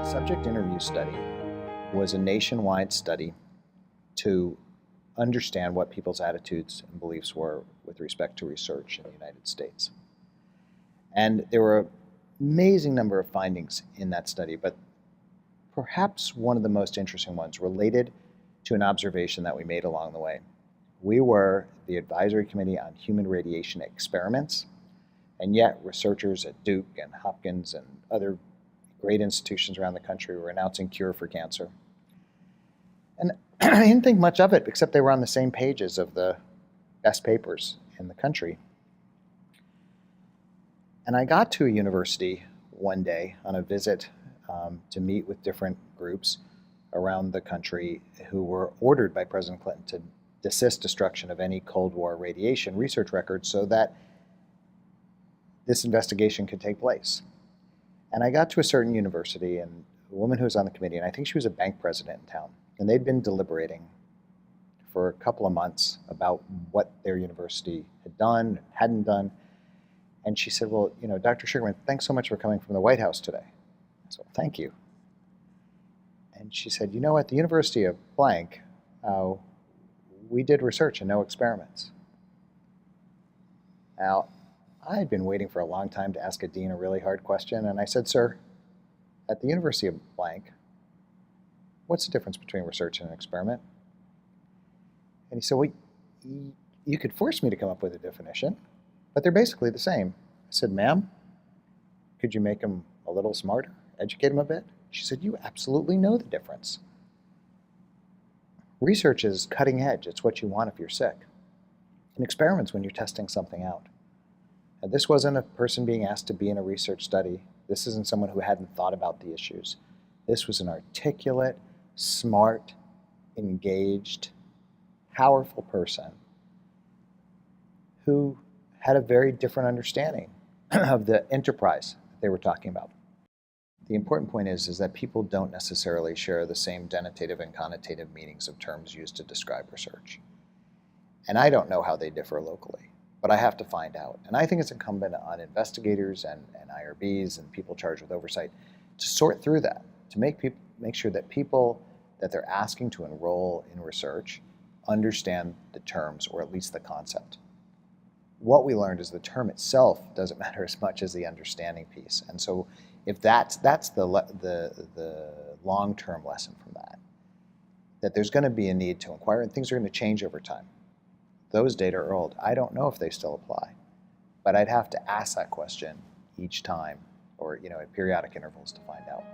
subject interview study was a nationwide study to understand what people's attitudes and beliefs were with respect to research in the United States. And there were an amazing number of findings in that study, but perhaps one of the most interesting ones related to an observation that we made along the way. We were the Advisory Committee on Human Radiation Experiments, and yet researchers at Duke and Hopkins and other great institutions around the country were announcing cure for cancer. And I didn't think much of it, except they were on the same pages of the best papers in the country. And I got to a university one day on a visit to meet with different groups around the country who were ordered by President Clinton to desist destruction of any Cold War radiation research records so that this investigation could take place. And I got to a certain university, and a woman who was on the committee, and I think she was a bank president in town, and they'd been deliberating for a couple of months about what their university had done, hadn't done. And she said, well, Dr. Sugarman, thanks so much for coming from the White House today. I said, well, thank you. And she said, at the University of blank, we did research and no experiments. Now, I had been waiting for a long time to ask a dean a really hard question, and I said, sir, at the University of blank, what's the difference between research and an experiment? And he said, well, you could force me to come up with a definition, but they're basically the same. I said, ma'am, could you make them a little smarter, educate them a bit? She said, you absolutely know the difference. Research is cutting edge. It's what you want if you're sick. And experiments when you're testing something out. And this wasn't a person being asked to be in a research study. This isn't someone who hadn't thought about the issues. This was an articulate, smart, engaged, powerful person who had a very different understanding of the enterprise that they were talking about. The important point is that people don't necessarily share the same denotative and connotative meanings of terms used to describe research. And I don't know how they differ locally, but I have to find out. And I think it's incumbent on investigators and IRBs and people charged with oversight to sort through that, to make sure that people that they're asking to enroll in research understand the terms, or at least the concept. What we learned is the term itself doesn't matter as much as the understanding piece. And so if that's the long-term lesson from that there's going to be a need to inquire, and things are going to change over time. Those data are old. I don't know if they still apply, but I'd have to ask that question each time, or at periodic intervals to find out.